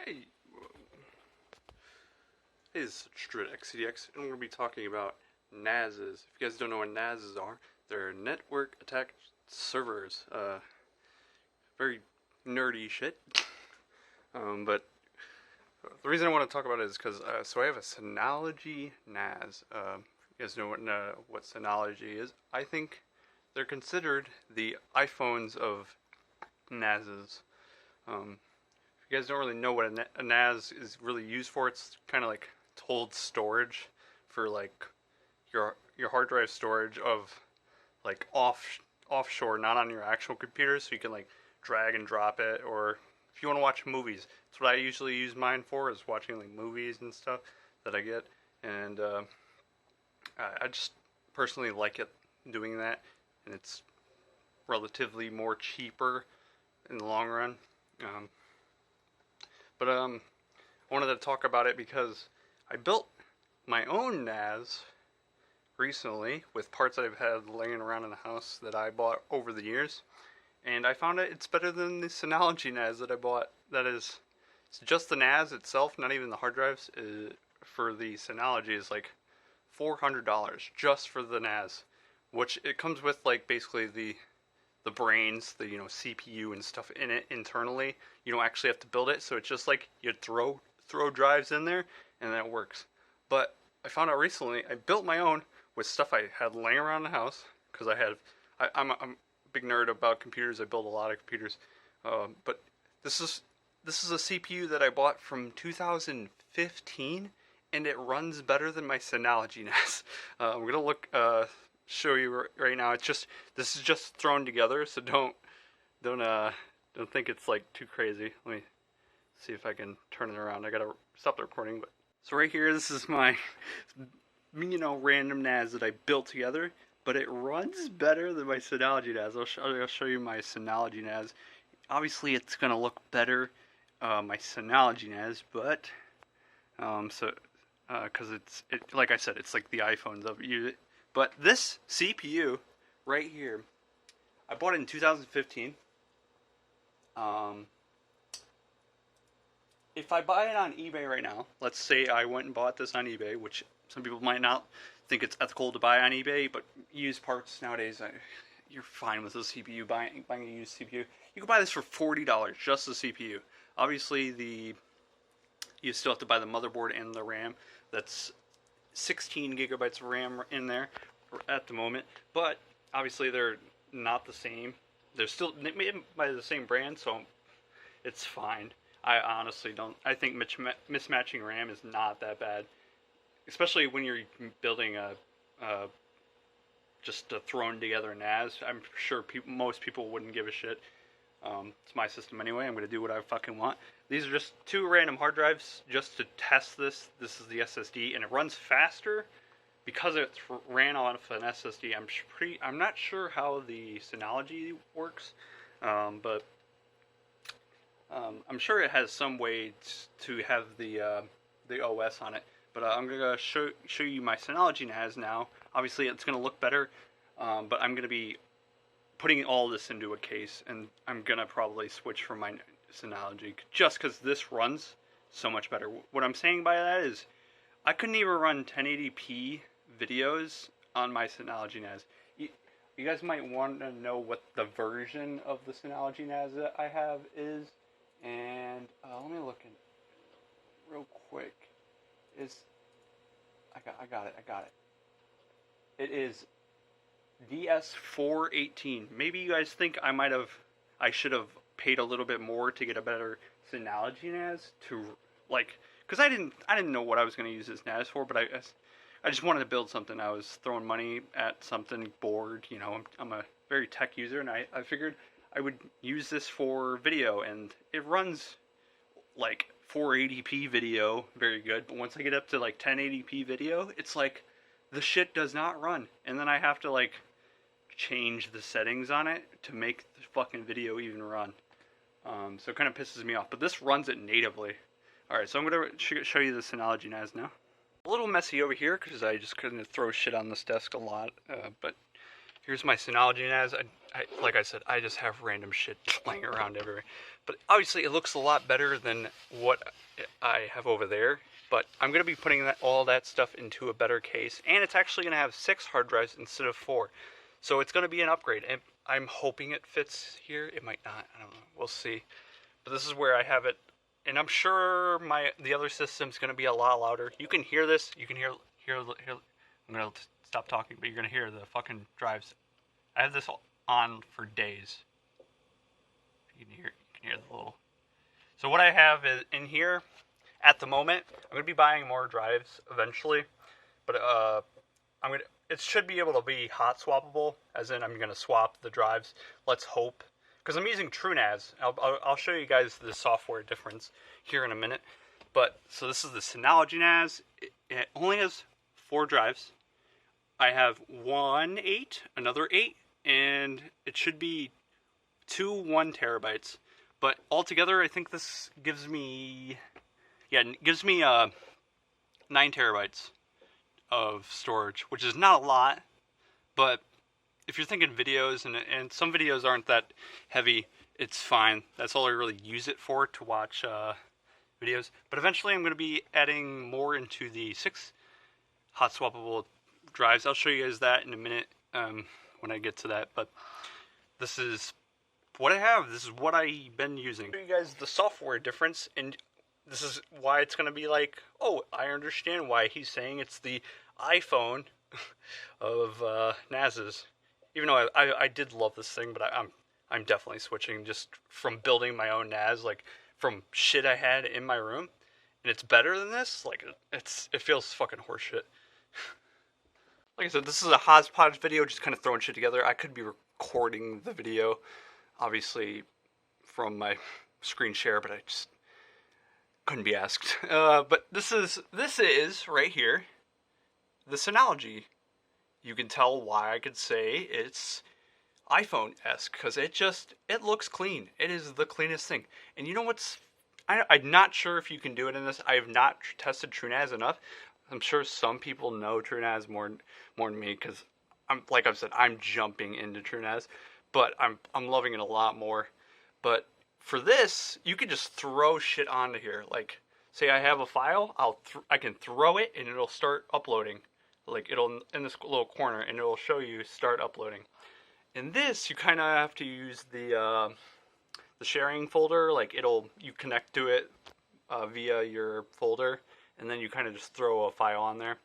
Hey, this is XCDX, and we're going to be talking about NASs. If you guys don't know what NASs are, they're network attached servers. Very nerdy shit. But the reason I want to talk about it is because so I have a Synology NAS. You guys know what Synology is? I think they're considered the iPhones of NASs. If you guys don't really know what a NAS is really used for, it's kind of like to hold storage for like your hard drive storage of like offshore, not on your actual computer, so you can like drag and drop it, or if you want to watch movies. That's what I usually use mine for, is watching like movies and stuff that I get, and I just personally like it doing that, and it's relatively more cheaper in the long run. But I wanted to talk about it because I built my own NAS recently with parts I've had laying around in the house that I bought over the years, and I found it's better than the Synology NAS that I bought. That is, it's just the NAS itself, not even the hard drives. For the Synology is like $400 just for the NAS, which it comes with like basically the brains, the CPU and stuff in it internally. You don't actually have to build it, so it's just like you throw drives in there and that works. But I found out recently I built my own with stuff I had laying around the house because I'm a big nerd about computers. I build a lot of computers, but this is a CPU that I bought from 2015, and it runs better than my Synology NAS. I'm gonna show you right now. This is just thrown together, so don't think it's like too crazy. Let me see if I can turn it around. I gotta stop the recording. But so right here, this is my random NAS that I built together, but it runs better than my Synology NAS. I'll show you my Synology NAS. Obviously, it's gonna look better, my Synology NAS, but because like I said, it's like the iPhones of you. But this CPU right here, I bought it in 2015. If I buy it on eBay right now, let's say I went and bought this on eBay, which some people might not think it's ethical to buy on eBay, but used parts nowadays, you're fine with the CPU, buying a used CPU. You can buy this for $40, just the CPU. Obviously, you still have to buy the motherboard and the RAM. That's 16 gigabytes of RAM in there at the moment, but obviously they're not the same. They're still made by the same brand, so it's fine. I honestly don't. I think mismatching RAM is not that bad, especially when you're building just a thrown together NAS. I'm sure most people wouldn't give a shit. It's my system anyway. I'm going to do what I fucking want. These are just two random hard drives just to test this. This is the SSD, and it runs faster because it ran off an SSD. I'm not sure how the Synology works, but I'm sure it has some way to have the OS on it. But I'm gonna show you my Synology NAS now. Obviously, it's gonna look better, but I'm gonna be putting all this into a case, and I'm gonna probably switch from my Synology just because this runs so much better. What I'm saying by that is I couldn't even run 1080p videos on my Synology NAS. You guys might want to know what the version of the Synology NAS that I have is, and let me look in real quick. I got it. It is DS418. Maybe you guys think I should have paid a little bit more to get a better Synology NAS because I didn't know what I was going to use this NAS for, but I just wanted to build something. I was throwing money at something, bored. I'm a very tech user, and I figured I would use this for video, and it runs like 480p video very good, but once I get up to like 1080p video, it's like the shit does not run, and then I have to like change the settings on it to make the fucking video even run. So it kind of pisses me off, but this runs it natively. Alright, so I'm going to show you the Synology NAS now. A little messy over here because I just couldn't throw shit on this desk a lot, but Here's my Synology NAS. Like I said, I just have random shit laying around everywhere. But obviously, it looks a lot better than what I have over there. But I'm going to be putting all that stuff into a better case. And it's actually going to have 6 hard drives instead of 4. So it's going to be an upgrade. And I'm hoping it fits here. It might not. I don't know. We'll see. But this is where I have it. And I'm sure the other system's going to be a lot louder. You can hear this. You can hear I'm going to stop talking, but you're going to hear the fucking drives. I have this on for days. You can hear the little. So what I have is in here at the moment. I'm going to be buying more drives eventually, but it should be able to be hot swappable, as in I'm going to swap the drives. Let's hope, because I'm using TrueNAS. I'll show you guys the software difference here in a minute. But so this is the Synology NAS. It only has 4 drives. I have 1 8, another 8, and it should be 2 1 terabytes. But altogether, I think this gives me 9 terabytes of storage, which is not a lot. But if you're thinking videos, and some videos aren't that heavy, it's fine. That's all I really use it for, to watch videos. But eventually, I'm going to be adding more into the 6 hot swappable drives. I'll show you guys that in a minute when I get to that. But this is what I have. This is what I've been using. I'll show you guys the software difference, and this is why it's going to be like, oh, I understand why he's saying it's the iPhone of NAS's. Even though I did love this thing, but I'm definitely switching just from building my own NAS, like from shit I had in my room, and it's better than this. Like it feels fucking horseshit. Like I said, this is a hodgepodge video, just kind of throwing shit together. I could be recording the video, obviously, from my screen share, but I just couldn't be asked. But this is right here, the Synology. You can tell why I could say it's iPhone-esque, because it looks clean. It is the cleanest thing. And you know what's... I'm not sure if you can do it in this. I have not tested TrueNAS enough. I'm sure some people know TrueNAS more than me, because like I've said, I'm jumping into TrueNAS, but I'm loving it a lot more. But for this, you can just throw shit onto here. Like, say I have a file, I can throw it and it'll start uploading. Like, it'll in this little corner, and it'll show you start uploading. In this, you kind of have to use the sharing folder. Like, you connect to it via your folder, and then you kind of just throw a file on there.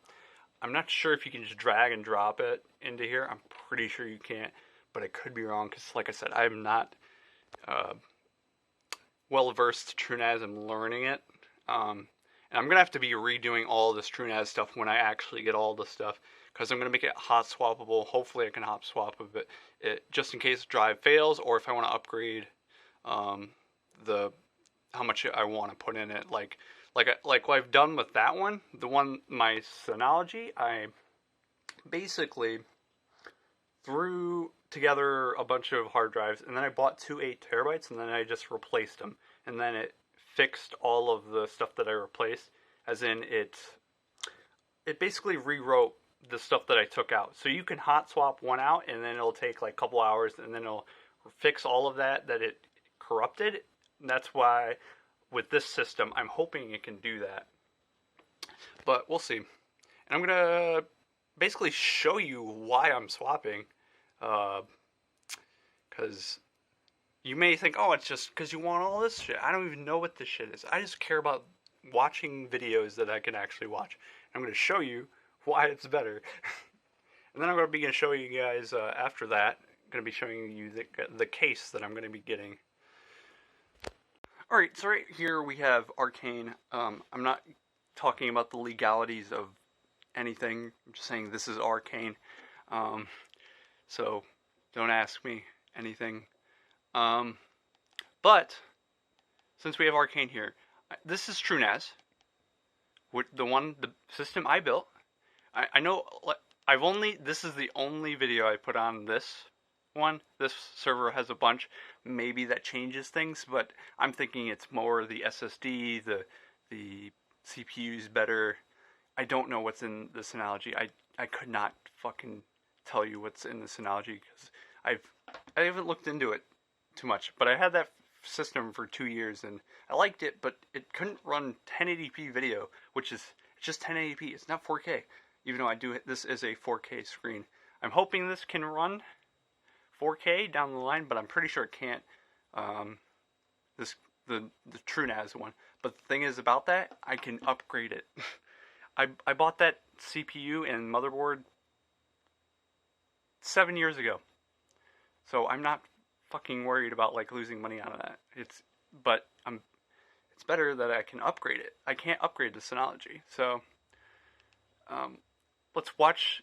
I'm not sure if you can just drag and drop it into here. I'm pretty sure you can't, but I could be wrong, because like I said, I'm not well versed to TrueNAS. I'm learning it, and I'm gonna have to be redoing all this TrueNAS stuff when I actually get all the stuff, because I'm gonna make it hot swappable. Hopefully I can hot swap it just in case the drive fails, or if I want to upgrade how much I want to put in it. Like what I've done with that one, my Synology, I basically threw together a bunch of hard drives, and then I bought 2 8 terabytes, and then I just replaced them, and then it fixed all of the stuff that I replaced, as in it basically rewrote the stuff that I took out. So you can hot swap one out, and then it'll take like a couple hours, and then it'll fix all of that it corrupted. And that's why with this system, I'm hoping it can do that. But we'll see. And I'm going to basically show you why I'm swapping. Because you may think, oh, it's just because you want all this shit. I don't even know what this shit is. I just care about watching videos that I can actually watch. I'm going to show you why it's better. And then I'm going to show you guys, after that, I'm going to be showing you the case that I'm going to be getting. Alright, so right here we have Arcane. I'm not talking about the legalities of anything. I'm just saying this is Arcane. So don't ask me anything. But since we have Arcane here, this is TrueNAS. The system I built. I know this is the only video I put on this one. This server has a bunch. Maybe that changes things, but I'm thinking it's more the SSD, the CPU's better. I don't know what's in the Synology. I could not fucking tell you what's in the Synology because I haven't looked into it too much, but I had that system for 2 years and I liked it, but it couldn't run 1080p video, which is just 1080p. It's not 4K, even though I do this is a 4K screen. I'm hoping this can run 4K down the line, but I'm pretty sure it can't. The TrueNAS one. But the thing is about that, I can upgrade it. I bought that CPU and motherboard 7 years ago, so I'm not fucking worried about like losing money out of that. It's better that I can upgrade it. I can't upgrade the Synology, so let's watch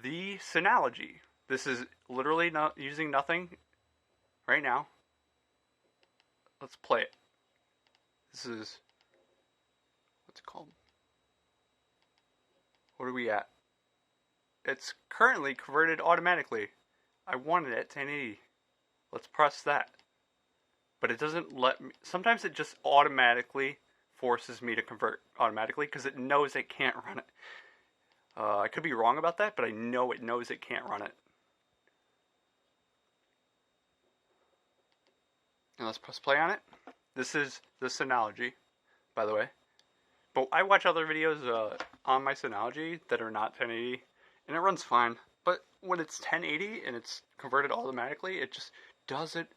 the Synology. This is literally not using nothing right now. Let's play it. This is what's it called? What are we at? It's currently converted automatically. I wanted it to 1080. Let's press that. But it doesn't let me. Sometimes it just automatically forces me to convert automatically because it knows it can't run it. I could be wrong about that, but I know it knows it can't run it. And let's press play on it. This is the Synology, by the way. But I watch other videos on my Synology that are not 1080, and it runs fine. But when it's 1080 and it's converted automatically, it just does it.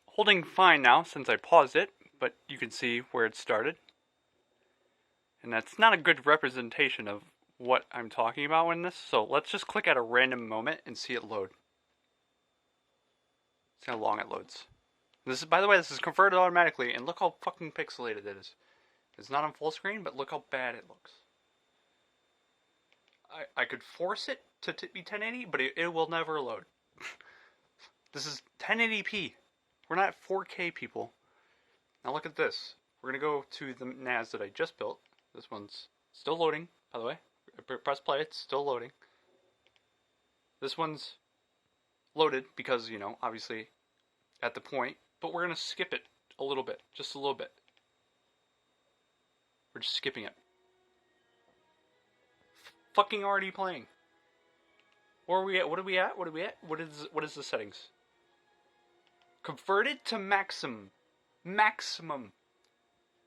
Holding fine now since I paused it, but you can see where it started. And that's not a good representation of what I'm talking about in this. So let's just click at a random moment and see it load. See how long it loads. This is, by the way, this is converted automatically, and look how fucking pixelated it is. It's not on full screen, but look how bad it looks. I could force it to be 1080, but it will never load. This is 1080p. We're not 4K people. Now look at this. We're going to go to the NAS that I just built. This one's still loading, by the way. Press play, it's still loading. This one's loaded because, you know, obviously at the point, but we're going to skip it a little bit, just a little bit. We're just skipping it. Fucking already playing. Where are we at? What are we at? What are we at? What is the settings? Converted to maximum. Maximum.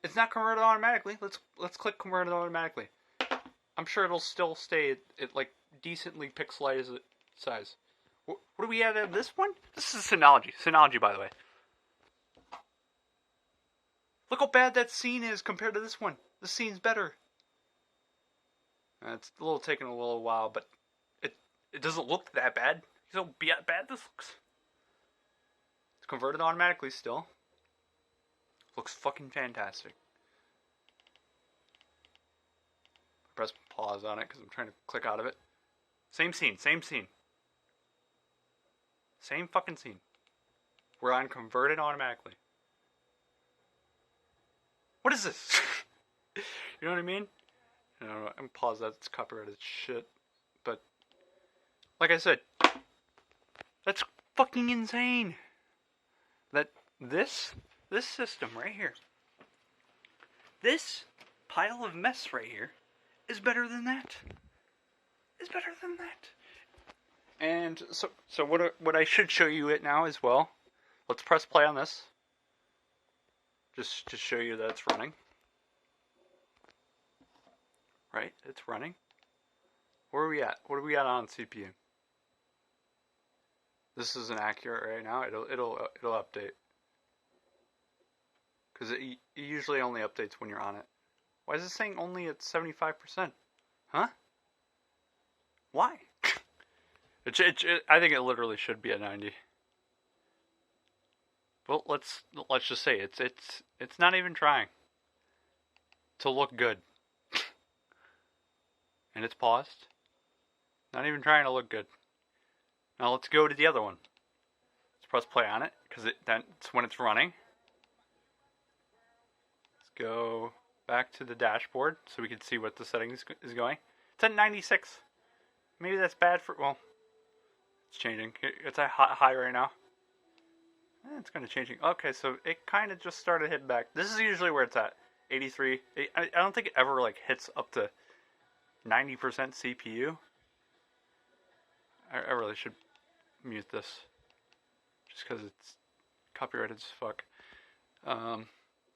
It's not converted automatically. Let's click converted automatically. I'm sure it'll still stay at like decently pixelized size. What are we at this one? This is Synology. Synology, by the way. Look how bad that scene is compared to this one. This scene's better. It's taking a little while, but it doesn't look that bad. See how bad this looks? It's converted automatically still. Looks fucking fantastic. Press pause on it because I'm trying to click out of it. Same scene, same scene. Same fucking scene. We're on converted automatically. What is this? You know what I mean? I don't know, I'm gonna pause that, it's copyrighted shit. But, like I said, that's fucking insane. That this system right here, this pile of mess right here, is better than that. Is better than that. And so what I should show you it now as well. Let's press play on this. Just to show you that it's running. Right, it's running. Where are we at? What are we at on CPU? This isn't accurate right now. It'll update. Because it usually only updates when you're on it. Why is it saying only at 75%? Huh? Why? I think it literally should be at 90. Well, let's just say it's not even trying to look good. And it's paused. Not even trying to look good. Now let's go to the other one. Let's press play on it because that's when it's running. Let's go back to the dashboard so we can see what the settings is going. It's at 96. Maybe that's bad for, well, it's changing. It's at high right now. It's kind of changing. Okay, so it kind of just started hitting back. This is usually where it's at. 83. I don't think it ever like hits up to 90% CPU. I really should mute this. Just because it's copyrighted as fuck. But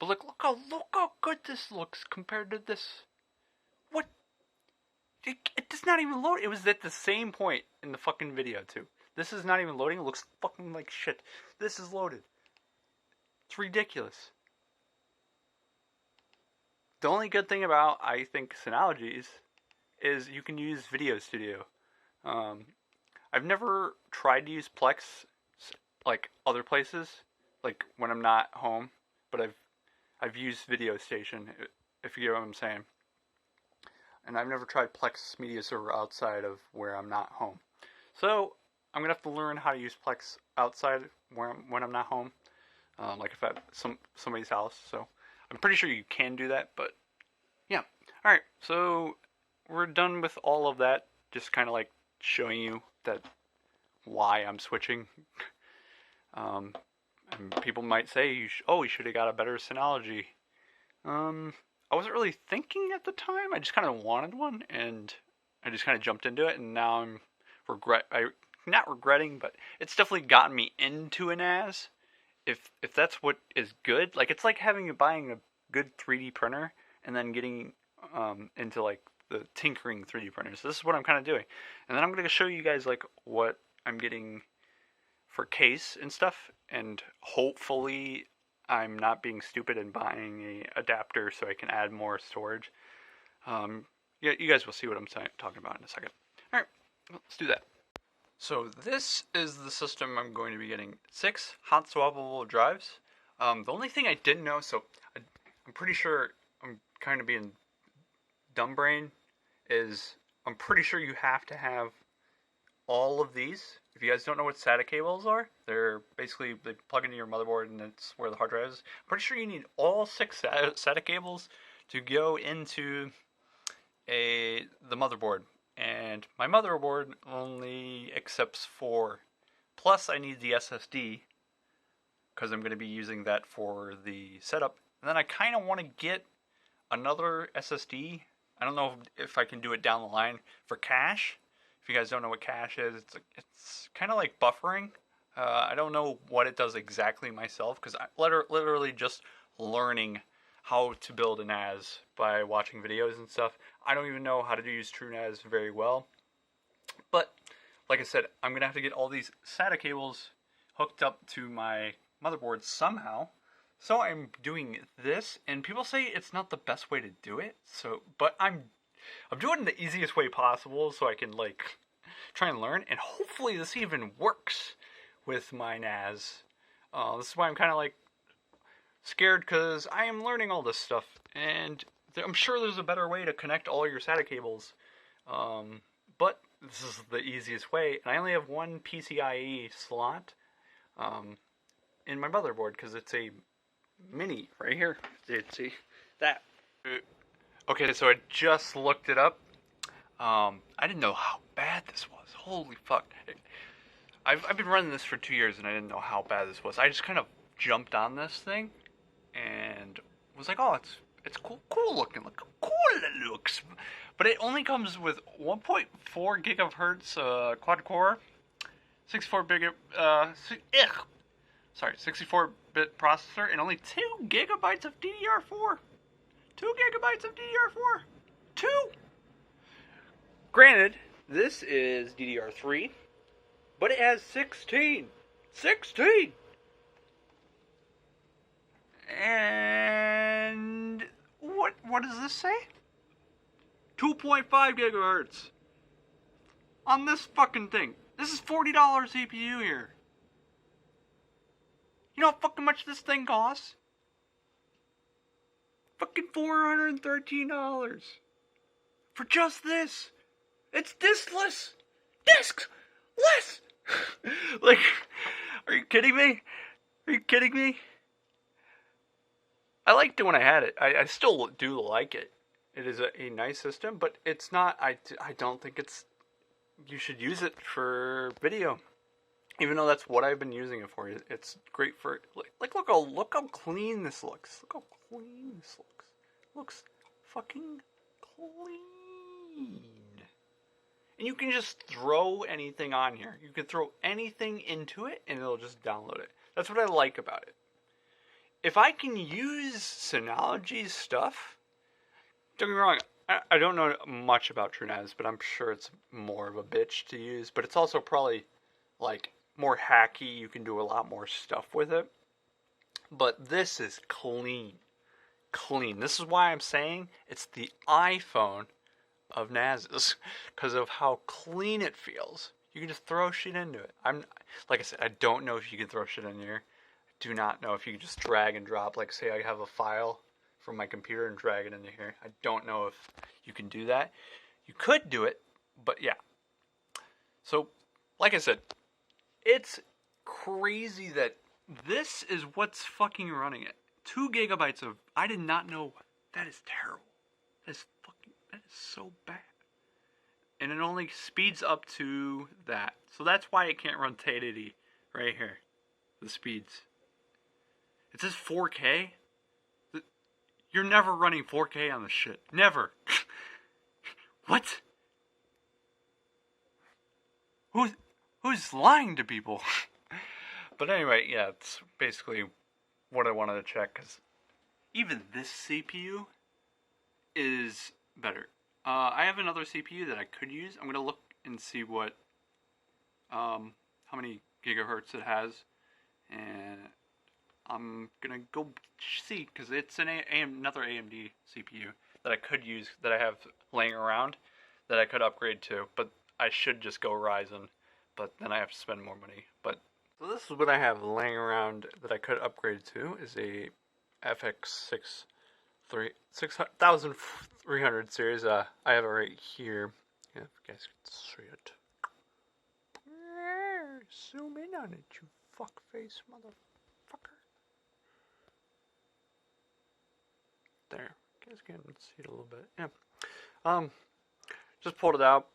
look how good this looks compared to this. What? It does not even load. It was at the same point in the fucking video too. This is not even loading. It looks fucking like shit. This is loaded. It's ridiculous. The only good thing about, I think, Synologies is you can use Video Studio. I've never tried to use Plex like other places, like when I'm not home, but I've used Video Station, if you get what I'm saying. And I've never tried Plex Media Server outside of where I'm not home. So I'm gonna have to learn how to use Plex outside when I'm not home, like if at somebody's house. So I'm pretty sure you can do that, but yeah. All right, so we're done with all of that. Just kind of like showing you that why I'm switching. And people might say, you should have got a better Synology. I wasn't really thinking at the time. I just kind of wanted one, and I just kind of jumped into it, and now I'm not regretting, but it's definitely gotten me into an NAS. If that's what is good, like it's like buying a good 3D printer and then getting into like the tinkering 3D printers. So this is what I'm kind of doing, and then I'm going to show you guys like what I'm getting for case and stuff, and hopefully I'm not being stupid and buying a adapter so I can add more storage. Yeah, you guys will see what I'm talking about in a second. All right, let's do that. So this is the system I'm going to be getting. 6 hot swappable drives. The only thing I didn't know, so I'm pretty sure I'm kind of being dumb brain, is I'm pretty sure you have to have all of these. If you guys don't know what SATA cables are, they're basically, they plug into your motherboard and that's where the hard drive is. I'm pretty sure you need all 6 SATA cables to go into the motherboard. And my motherboard only accepts 4. Plus I need the SSD because I'm going to be using that for the setup. And then I kind of want to get another SSD. I don't know if I can do it down the line for cache. If you guys don't know what cache is, it's kind of like buffering. I don't know what it does exactly myself because I'm literally just learning how to build a NAS by watching videos and stuff. I don't even know how to use TrueNAS very well. But like I said, I'm going to have to get all these SATA cables hooked up to my motherboard somehow. So I'm doing this, and people say it's not the best way to do it. But I'm doing it the easiest way possible so I can like try and learn, and hopefully this even works with my NAS. This is why I'm kind of like scared, because I am learning all this stuff, and I'm sure there's a better way to connect all your SATA cables. But this is the easiest way, and I only have one PCIe slot in my motherboard because it's a mini right here. See that? Okay, so I just looked it up. I didn't know how bad this was. Holy fuck! I've been running this for 2 years and I didn't know how bad this was. I just kind of jumped on this thing and was like, oh, it's cool looking. Look how cool it looks. But it only comes with 1.4 gigahertz quad core, 64-bit processor, and only 2 gigabytes of DDR4. 2 gigabytes of DDR4. 2. Granted, this is DDR3, but it has 16. 16. And what does this say? 2.5 gigahertz on this fucking thing. This is $40 CPU here. You know how fucking much this thing costs? Fucking $413 for just this. It's diskless. Diskless. Like, are you kidding me? Are you kidding me? I liked it when I had it. I still do like it. It is a nice system, but it's not. I don't think it's. You should use it for video, even though that's what I've been using it for. It's great for like look how clean this looks. Look how clean this looks. Looks fucking clean. And you can just throw anything on here. You can throw anything into it and it'll just download it. That's what I like about it. If I can use Synology's stuff, don't get me wrong, I don't know much about Truenas, but I'm sure it's more of a bitch to use. But it's also probably like more hacky. You can do a lot more stuff with it. But this is clean. Clean. This is why I'm saying it's the iPhone of NASes, because of how clean it feels. You can just throw shit into it. Like I said, I don't know if you can throw shit in here. I do not know if you can just drag and drop. Like, say I have a file from my computer and drag it into here. I don't know if you can do that. You could do it, but yeah. So, like I said, it's crazy that this is what's fucking running it. 2 gigabytes of... I did not know... That is terrible. That is so bad. And it only speeds up to that. So that's why it can't run 1080 right here. The speeds. It says 4K. You're never running 4K on this shit. Never. What? Who's lying to people? But anyway, yeah, it's basically what I wanted to check, because even this CPU is better. I have another CPU that I could use. I'm going to look and see what, how many gigahertz it has, and I'm going to go see, because it's another AMD CPU that I could use, that I have laying around, that I could upgrade to, but I should just go Ryzen, but then I have to spend more money. But so this is what I have laying around that I could upgrade to, is a FX 6300 series. I have it right here. Yeah, if you guys can see it. Zoom in on it, you fuckface motherfucker. There, you guys can see it a little bit. Yeah. Just pulled it out.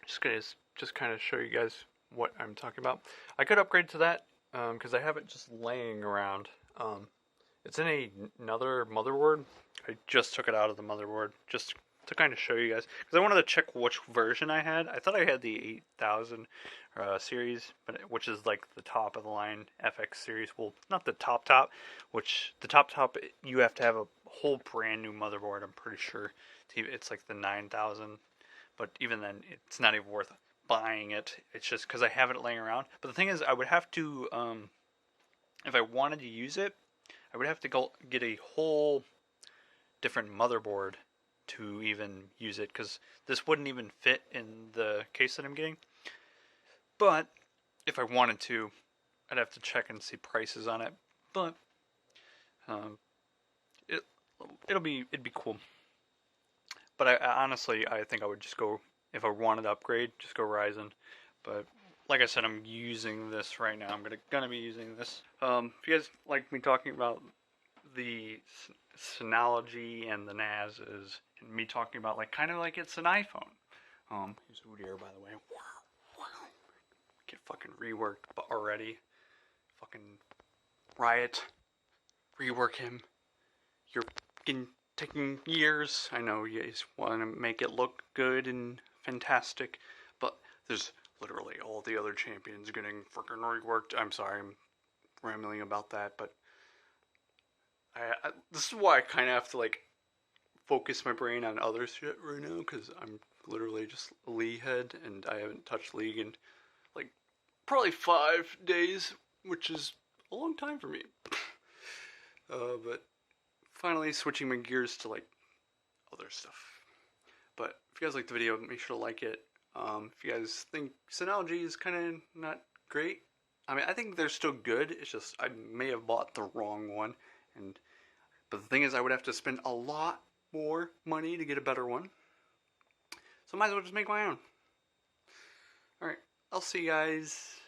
Just kind of show you guys what I'm talking about. I could upgrade to that because I have it just laying around. It's in another motherboard. I just took it out of the motherboard just to kind of show you guys, because I wanted to check which version I had. I thought I had the 8000 series, which is like the top of the line FX series. Well, not the top, which the top you have to have a whole brand new motherboard, I'm pretty sure. It's like the 9000, but even then, it's not even worth buying it. It's just because I have it laying around. But the thing is, I would have to, if I wanted to use it, I would have to go get a whole different motherboard to even use it, because this wouldn't even fit in the case that I'm getting. But if I wanted to, I'd have to check and see prices on it. But it'd be cool. But honestly, I think I would just go, if I wanted to upgrade, just go Ryzen. But like I said, I'm using this right now. I'm gonna be using this. If you guys like me talking about the Synology and the NASes, and me talking about kind of like it's an iPhone. Here's Udir, by the way. Get fucking reworked already. Fucking Riot. Rework him. You're fucking taking years. I know you guys want to make it look good and fantastic, but there's literally all the other champions getting freaking reworked. I'm sorry, I'm rambling about that, but this is why I kind of have to focus my brain on other shit right now, because I'm literally just a League head, and I haven't touched League in probably 5 days, which is a long time for me. But finally switching my gears to other stuff. But if you guys like the video, make sure to like it. If you guys think Synology is kind of not great, I mean, I think they're still good. It's just I may have bought the wrong one, but the thing is, I would have to spend a lot more money to get a better one. So I might as well just make my own. Alright, I'll see you guys